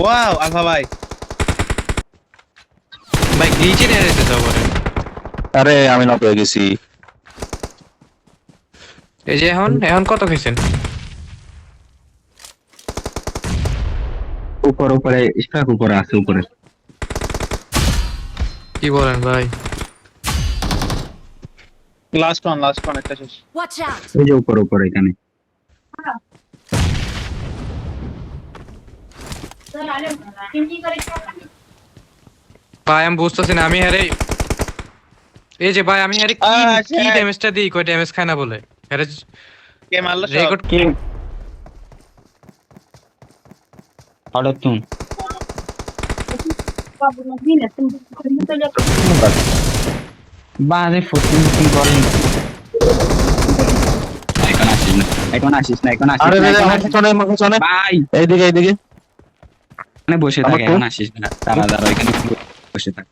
Wow alpha ভাই। ভাই গ্লিচে নিয়ে যেতে যাও বলে। আরে আমি নক হয়ে গেছি। এই যে এখন কত খেয়েছেন? উপরে স্ট্রাক উপরে আছে উপরে। কি বলেন ভাই? লাস্ট ওয়ান একটা শেষ। Watch out! এই যে উপরে এখানে। ভাই আমি বুঝতেছি না, আমি হারে এই যে ভাই আমি হারে কি কি shit! ড্যামেজটা দিই, কই ড্যামেজ খায় না বলে হারে কে মারলো সব? রেকর্ড কি অর্ডার তুমি বারে ফুটিং করেন। এখন আসিস না আরে আমার পিছনে ভাই এইদিকে এখানে বসে আমার থাকে, তো- এখন আসিস না, দাঁড়া এখানে বসে থাক।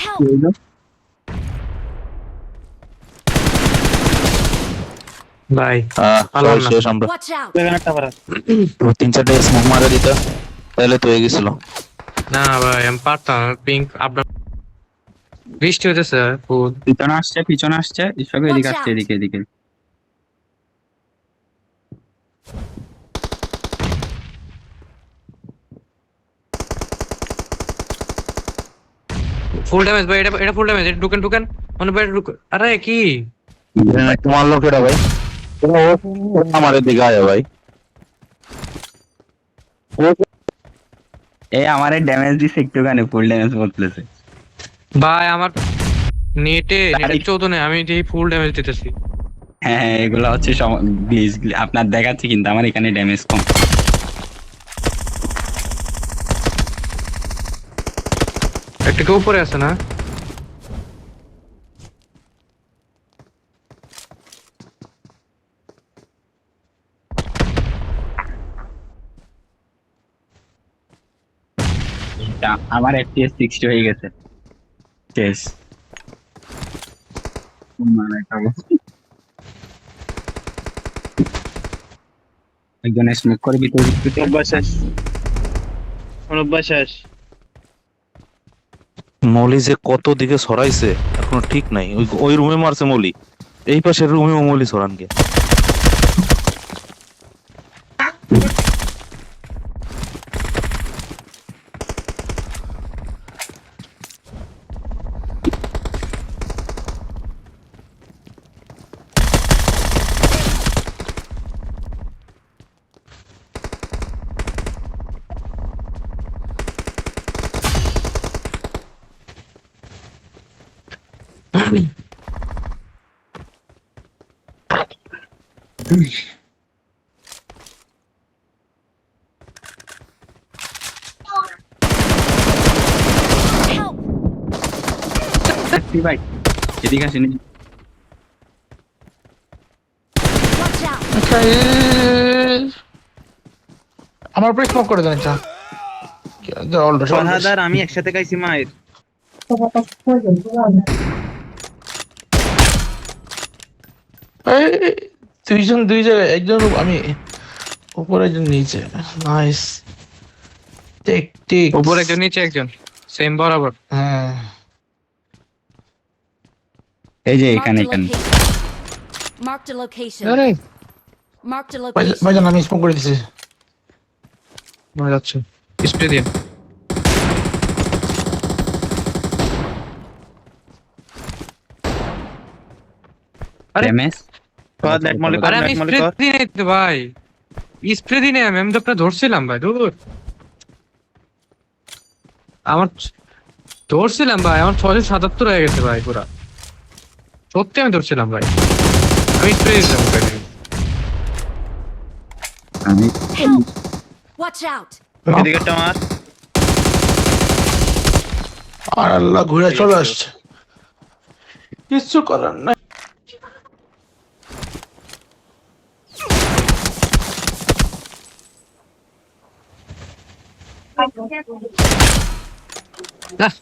Help! ভাই ভালো শেষ আমরা Watch out! এখানে একটা পারা। তো 3-4 স্মোক মারা দিত তাহলে তো হয়ে গেছিল। না ভাই আমি পারতাম, পিঙ্ক আপ ডাউন বৃষ্টি হইতেছে ফুল। পিছনে আসছে সব এদিকে আসছে, এদিকে ফুল ড্যামেজ ভাই, এটা ফুল ড্যামেজ, এটা ঢুকেন মানে ভাই আরে কি তোমার লোকেরা ভাই আমার দিকে আয় ভাই। এই আমারে ড্যামেজ দিছে একটুখানি, ফুল ড্যামেজ বলতেছে। ভাই আমার নেটে চৌতো নেই, আমি যে ফুল ড্যামেজ দিতেছি। হ্যাঁ এগুলো হচ্ছে আপনার দেখাচ্ছে, কিন্তু আমার এখানে ড্যামেজ কম। একটা কেউ উপরে আছে না? আমার FPS 60 হয়ে গেছে, শেষ। একজন স্মোক করে ভিতরে অভ্যাস শেষ। অভ্যাস শেষ। মলি যে কত দিকে সরাইছে এখনো ঠিক নাই। ওই রুমে মারছে মলি, এই পাশের রুমে মলি সরানকে। Help! ভাই এদিকে আসেনি। Watch out! আচ্ছা আমার উপরে স্মোক করে দেন এটা। ফারহাদ আমি একসাথে খাইছি মায়ের। দুই জায়গায়, একজন আমি উপরে একজন নিচে। নাইস। ঠিক উপরে একজন নিচে একজন, সেম বরাবর। হ্যাঁ এই যে Marked এখানে a location. Marked a location. আরে Marked a location. ভাইজান আমি স্মোক করে দিছি। মনে যাচ্ছে স্প্রে দিয়ে। আরে ড্যামেজ ফারহাদ নেট মলি কর, আরে আমি নেট মলি স্প্রে কর। দিয়ে নাই তো ভাই, স্প্রে দিয়ে নাই আমি তো আপনার ধরছিলাম ভাই, দূর আমার ধরছিলাম ভাই, আমার 677 হয়ে গেছে ভাই পুরা। সত্যি আমি ধরছিলাম ভাই, আমি স্প্রে দিয়েছিলাম ভাই। আমি Help! Watch out! এদিকে একটা মার। আর আল্লাহ ঘুরে চলে আসছে, কিচ্ছু করার নাই। আহ